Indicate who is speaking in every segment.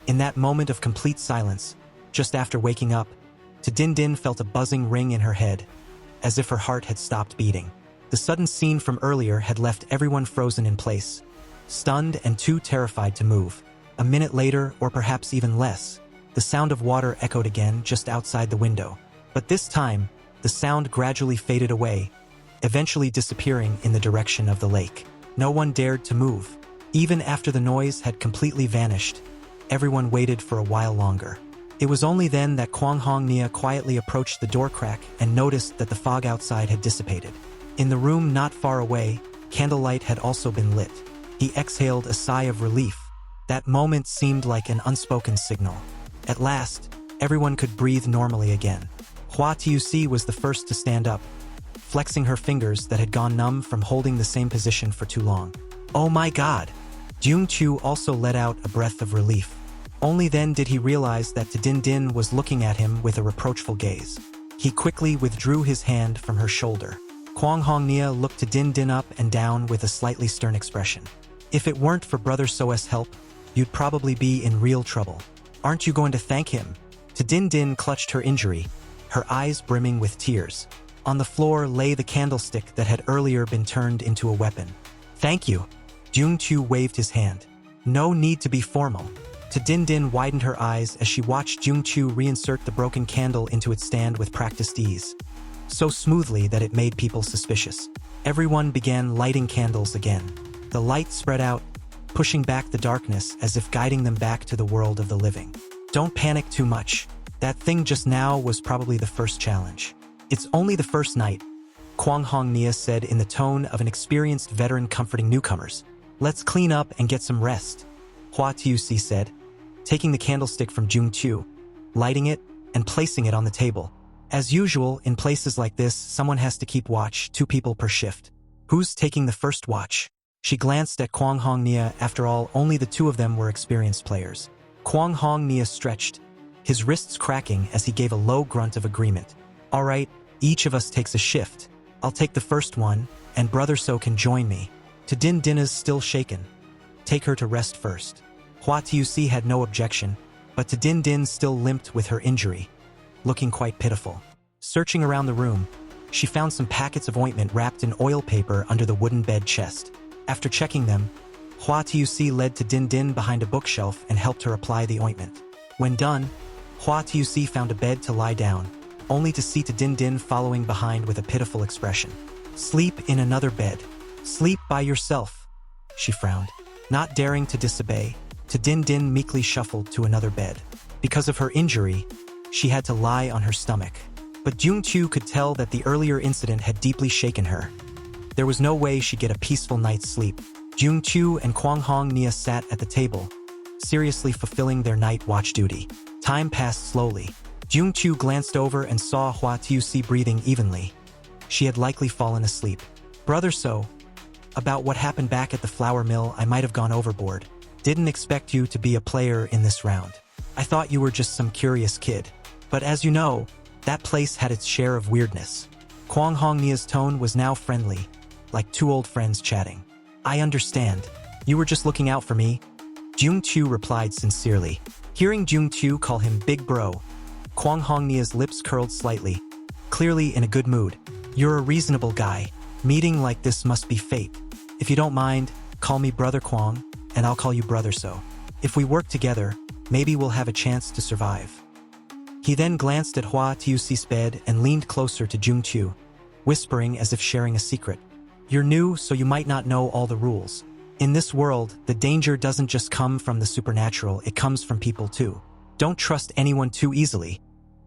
Speaker 1: In that moment of complete silence, just after waking up, Din Din felt a buzzing ring in her head, as if her heart had stopped beating. The sudden scene from earlier had left everyone frozen in place, stunned and too terrified to move. A minute later, or perhaps even less, the sound of water echoed again just outside the window. But this time, the sound gradually faded away, eventually disappearing in the direction of the lake. No one dared to move. Even after the noise had completely vanished, everyone waited for a while longer. It was only then that Kwang Hong Nia quietly approached the door crack and noticed that the fog outside had dissipated. In the room not far away, candlelight had also been lit. He exhaled a sigh of relief. That moment seemed like an unspoken signal. At last, everyone could breathe normally again. Hua Tuc was the first to stand up, flexing her fingers that had gone numb from holding the same position for too long. "Oh my God!" Jung Chu also let out a breath of relief. Only then did he realize that Din Din was looking at him with a reproachful gaze. He quickly withdrew his hand from her shoulder. Kwang Hong Nia looked Din Din up and down with a slightly stern expression. "If it weren't for Brother So's help, you'd probably be in real trouble. Aren't you going to thank him?" Din Din clutched her injury, her eyes brimming with tears. On the floor lay the candlestick that had earlier been turned into a weapon. "Thank you." Jung Chu waved his hand. "No need to be formal." Din Din widened her eyes as she watched Jung Chu reinsert the broken candle into its stand with practiced ease, so smoothly that it made people suspicious. Everyone began lighting candles again. The light spread out, pushing back the darkness as if guiding them back to the world of the living. "Don't panic too much. That thing just now was probably the first challenge. It's only the first night," Kwang Hong Nia said in the tone of an experienced veteran comforting newcomers. "Let's clean up and get some rest," Hua Tuc said, taking the candlestick from Jung Chu, lighting it, and placing it on the table. As usual, in places like this, someone has to keep watch, 2 people per shift. "Who's taking the first watch?" She glanced at Kwang Hong Nia. After all, only the 2 of them were experienced players. Kwang Hong Nia stretched, his wrists cracking as he gave a low grunt of agreement. "All right, each of us takes a shift. I'll take the first one, and Brother So can join me." Din Din is still shaken. "Take her to rest first." Hua Tuc had no objection, but Din Din still limped with her injury, looking quite pitiful. Searching around the room, she found some packets of ointment wrapped in oil paper under the wooden bed chest. After checking them, Hua Tuc led Din Din behind a bookshelf and helped her apply the ointment. When done, Hua Tuc found a bed to lie down, only to see Din Din following behind with a pitiful expression. "Sleep in another bed. Sleep by yourself," she frowned. Not daring to disobey, Din Din meekly shuffled to another bed. Because of her injury, she had to lie on her stomach. But Jung Chu could tell that the earlier incident had deeply shaken her. There was no way she'd get a peaceful night's sleep. Jung Chu and Kwang Hong Nia sat at the table, seriously fulfilling their night watch duty. Time passed slowly. Jung Chu glanced over and saw Hua Tuc breathing evenly. She had likely fallen asleep. "Brother So, about what happened back at the flour mill, I might have gone overboard. Didn't expect you to be a player in this round. I thought you were just some curious kid. But as you know, that place had its share of weirdness." Kwang Hong Nia's tone was now friendly, like 2 old friends chatting. "I understand. You were just looking out for me," Jung Chu replied sincerely. Hearing Jung Chu call him Big Bro, Kwang Hong Nia's lips curled slightly, clearly in a good mood. "You're a reasonable guy. Meeting like this must be fate. If you don't mind, call me Brother Kwang, and I'll call you Brother So. If we work together, maybe we'll have a chance to survive." He then glanced at Hua Tuc's bed and leaned closer to Jung Chu, whispering as if sharing a secret. "You're new, so you might not know all the rules. In this world, the danger doesn't just come from the supernatural, it comes from people too. Don't trust anyone too easily,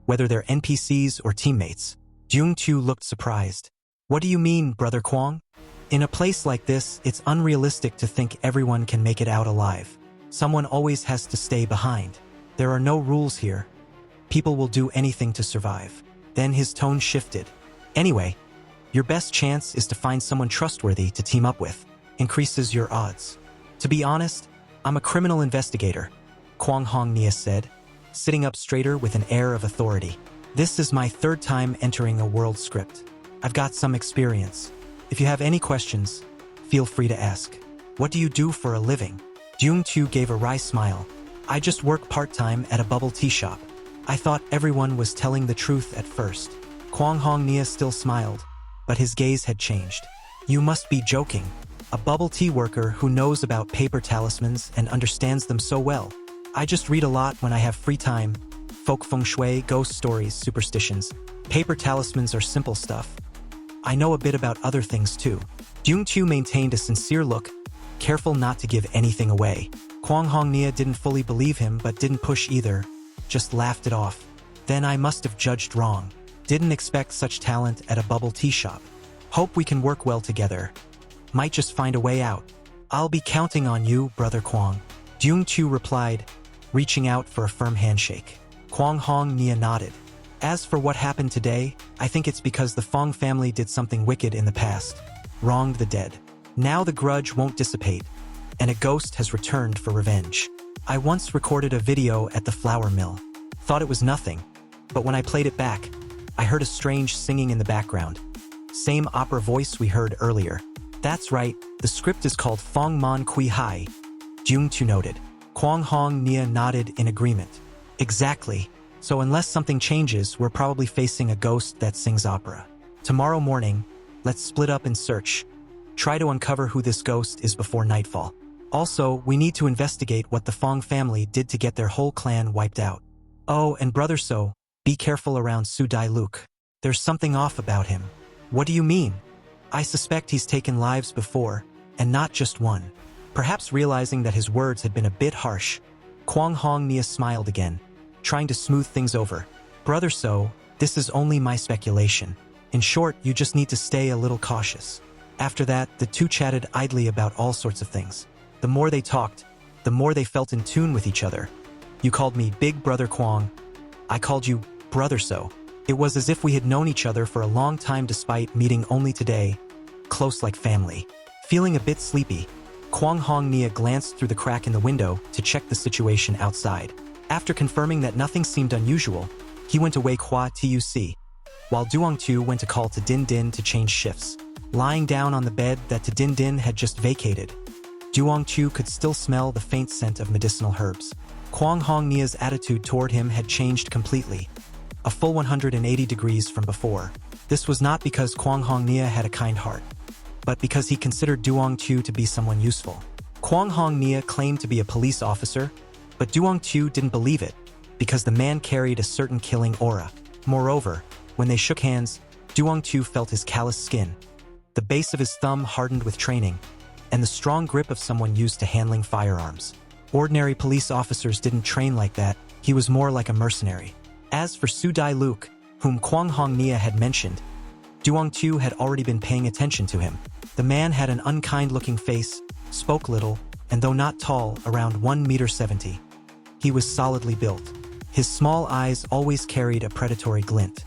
Speaker 1: whether they're NPCs or teammates." Jung Chu looked surprised. "What do you mean, Brother Kwang?" "In a place like this, it's unrealistic to think everyone can make it out alive. Someone always has to stay behind. There are no rules here. People will do anything to survive." Then his tone shifted. "Anyway, your best chance is to find someone trustworthy to team up with. Increases your odds. To be honest, I'm a criminal investigator," Kwang Hong Nia said, sitting up straighter with an air of authority. "This is my 3rd time entering a world script. I've got some experience. If you have any questions, feel free to ask." "What do you do for a living?" Jung Chu gave a wry smile. I just work part-time at a bubble tea shop. I thought everyone was telling the truth at first. Kwang Hong Nia still smiled, but his gaze had changed. You must be joking. A bubble tea worker who knows about paper talismans and understands them so well. I just read a lot when I have free time. Folk feng shui, ghost stories, superstitions. Paper talismans are simple stuff. I know a bit about other things too. Jung Chu maintained a sincere look, careful not to give anything away. Kwang Hong Nia didn't fully believe him but didn't push either, just laughed it off. Then I must have judged wrong. Didn't expect such talent at a bubble tea shop. Hope we can work well together. Might just find a way out. I'll be counting on you, Brother Kwang. Jung Chu replied, reaching out for a firm handshake. Kwang Hong Nia nodded. As for what happened today, I think it's because the Fong family did something wicked in the past. Wronged the dead. Now the grudge won't dissipate, and a ghost has returned for revenge. I once recorded a video at the flour mill. Thought it was nothing, but when I played it back, I heard a strange singing in the background. Same opera voice we heard earlier. That's right, the script is called Fong Man Kui Hai. Jung Chu noted. Kwang Hong Nia nodded in agreement. Exactly. So unless something changes, we're probably facing a ghost that sings opera. Tomorrow morning, let's split up and search. Try to uncover who this ghost is before nightfall. Also, we need to investigate what the Fong family did to get their whole clan wiped out. Oh, and Brother So, be careful around Su Dai Luke. There's something off about him. What do you mean? I suspect he's taken lives before, and not just one. Perhaps realizing that his words had been a bit harsh, Kwang Hong Nia smiled again, trying to smooth things over. Brother So, this is only my speculation. In short, you just need to stay a little cautious. After that, the two chatted idly about all sorts of things. The more they talked, the more they felt in tune with each other. You called me Big Brother Kwang. I called you Brother So. It was as if we had known each other for a long time despite meeting only today, close like family. Feeling a bit sleepy, Kwang Hong Nia glanced through the crack in the window to check the situation outside. After confirming that nothing seemed unusual, he went away Hua Tuc, while Duong Tu went to call to Din Din to change shifts. Lying down on the bed that Din Din had just vacated, Duong Tu could still smell the faint scent of medicinal herbs. Kwang Hong Nia's attitude toward him had changed completely, a full 180 degrees from before. This was not because Kwang Hong Nia had a kind heart, but because he considered Duong Tu to be someone useful. Kwang Hong Nia claimed to be a police officer, but Duong Tu didn't believe it, because the man carried a certain killing aura. Moreover, when they shook hands, Duong Tu felt his calloused skin. The base of his thumb hardened with training, and the strong grip of someone used to handling firearms. Ordinary police officers didn't train like that, he was more like a mercenary. As for Su Dai Luke, whom Kwang Hong Nia had mentioned, Duong Tu had already been paying attention to him. The man had an unkind-looking face, spoke little, and though not tall, around 1.70 meters. He was solidly built. His small eyes always carried a predatory glint.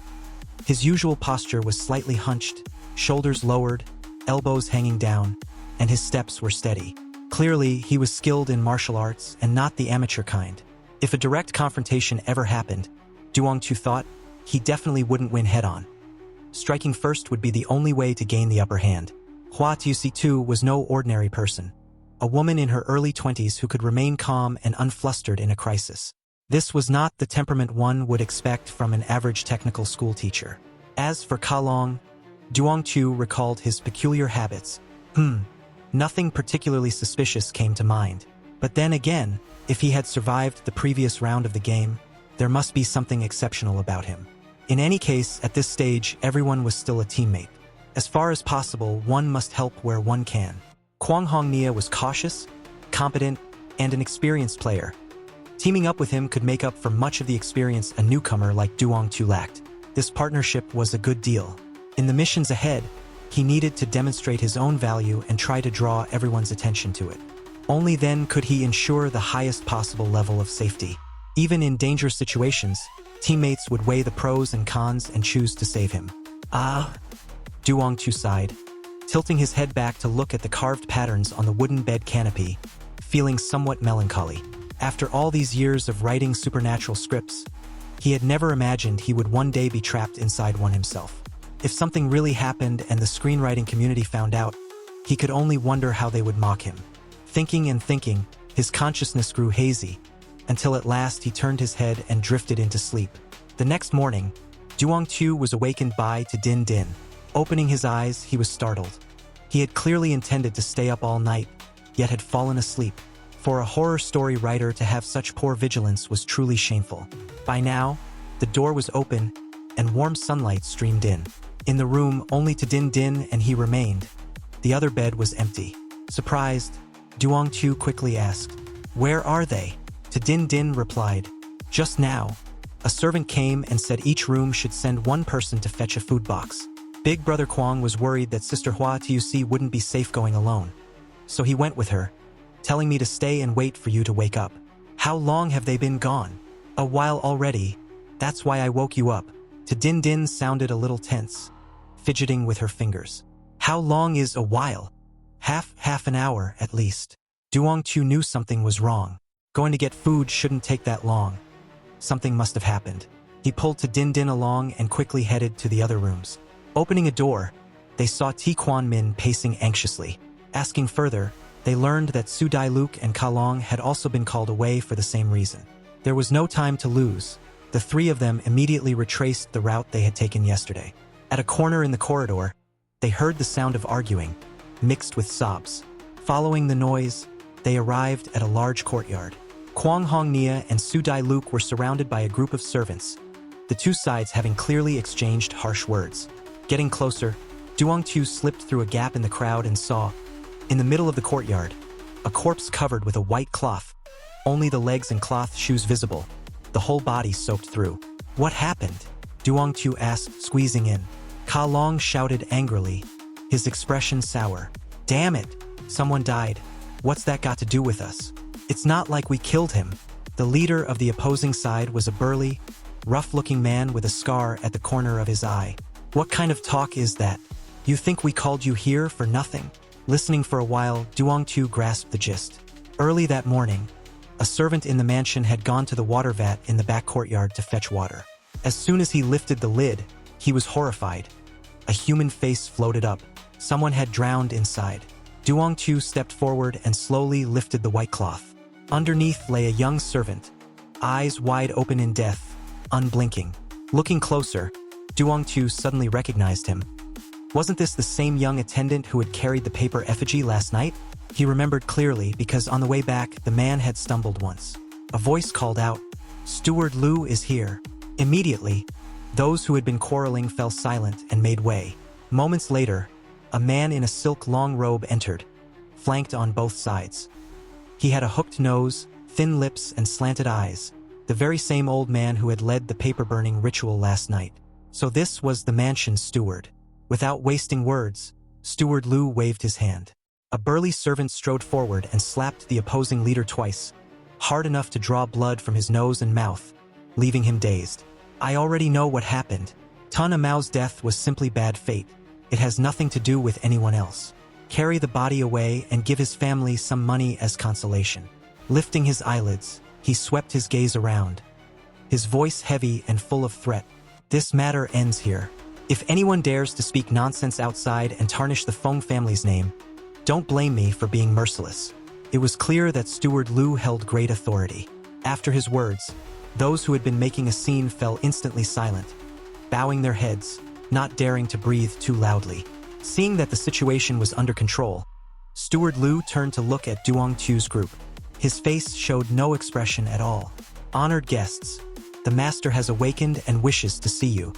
Speaker 1: His usual posture was slightly hunched, shoulders lowered, elbows hanging down, and his steps were steady. Clearly, he was skilled in martial arts and not the amateur kind. If a direct confrontation ever happened, Duong Tu thought, he definitely wouldn't win head-on. Striking first would be the only way to gain the upper hand. Hua Tuc too was no ordinary person. A woman in her early 20s who could remain calm and unflustered in a crisis. This was not the temperament one would expect from an average technical school teacher. As for Ka Long, Duong Tu recalled his peculiar habits. Nothing particularly suspicious came to mind. But then again, if he had survived the previous round of the game, there must be something exceptional about him. In any case, at this stage, everyone was still a teammate. As far as possible, one must help where one can. Kwang Hong Nia was cautious, competent, and an experienced player. Teaming up with him could make up for much of the experience a newcomer like Duong Tu lacked. This partnership was a good deal. In the missions ahead, he needed to demonstrate his own value and try to draw everyone's attention to it. Only then could he ensure the highest possible level of safety. Even in dangerous situations, teammates would weigh the pros and cons and choose to save him. Duong Tu sighed, tilting his head back to look at the carved patterns on the wooden bed canopy, feeling somewhat melancholy. After all these years of writing supernatural scripts, he had never imagined he would one day be trapped inside one himself. If something really happened and the screenwriting community found out, he could only wonder how they would mock him. Thinking and thinking, his consciousness grew hazy, until at last he turned his head and drifted into sleep. The next morning, Duong-tu was awakened by to Din Din. Opening his eyes, he was startled. He had clearly intended to stay up all night, yet had fallen asleep. For a horror story writer to have such poor vigilance was truly shameful. By now, the door was open, and warm sunlight streamed in. In the room, only to Din Din and he remained. The other bed was empty. Surprised, Duong-tu quickly asked, "Where are they?" To Din Din replied, "Just now, a servant came and said each room should send one person to fetch a food box. Big brother Kwang was worried that Sister Hua Tuc wouldn't be safe going alone. So he went with her, telling me to stay and wait for you to wake up. How long have they been gone?" "A while already. That's why I woke you up." To Din Din sounded a little tense, fidgeting with her fingers. "How long is a while?" Half an hour, at least." Duong-tu knew something was wrong. Going to get food shouldn't take that long. Something must have happened. He pulled to Din Din along and quickly headed to the other rooms. Opening a door, they saw Ti Quan Min pacing anxiously. Asking further, they learned that Su Dai Luk and Ka Long had also been called away for the same reason. There was no time to lose. The three of them immediately retraced the route they had taken yesterday. At a corner in the corridor, they heard the sound of arguing, mixed with sobs. Following the noise, they arrived at a large courtyard. Kwang Hong Nia and Su Dai Luk were surrounded by a group of servants, the two sides having clearly exchanged harsh words. Getting closer, Duong-tu slipped through a gap in the crowd and saw, in the middle of the courtyard, a corpse covered with a white cloth, only the legs and cloth shoes visible, the whole body soaked through. "What happened?" Duong-tu asked, squeezing in. Ka Long shouted angrily, his expression sour. "Damn it! Someone died. What's that got to do with us? It's not like we killed him." The leader of the opposing side was a burly, rough-looking man with a scar at the corner of his eye. "What kind of talk is that? You think we called you here for nothing?" Listening for a while, Duong-tu grasped the gist. Early that morning, a servant in the mansion had gone to the water vat in the back courtyard to fetch water. As soon as he lifted the lid, he was horrified. A human face floated up. Someone had drowned inside. Duong-tu stepped forward and slowly lifted the white cloth. Underneath lay a young servant, eyes wide open in death, unblinking. Looking closer, Duong-tu suddenly recognized him. Wasn't this the same young attendant who had carried the paper effigy last night? He remembered clearly because on the way back, the man had stumbled once. A voice called out, "Steward Lu is here." Immediately, those who had been quarreling fell silent and made way. Moments later, a man in a silk long robe entered, flanked on both sides. He had a hooked nose, thin lips, and slanted eyes, the very same old man who had led the paper-burning ritual last night. So this was the mansion's steward. Without wasting words, Steward Lu waved his hand. A burly servant strode forward and slapped the opposing leader twice, hard enough to draw blood from his nose and mouth, leaving him dazed. "I already know what happened. Tun Amao's death was simply bad fate. It has nothing to do with anyone else. Carry the body away and give his family some money as consolation." Lifting his eyelids, he swept his gaze around, his voice heavy and full of threat. "This matter ends here. If anyone dares to speak nonsense outside and tarnish the Feng family's name, don't blame me for being merciless." It was clear that Steward Lu held great authority. After his words, those who had been making a scene fell instantly silent, bowing their heads, not daring to breathe too loudly. Seeing that the situation was under control, Steward Lu turned to look at Duong-tu's group. His face showed no expression at all. "Honored guests, the master has awakened and wishes to see you."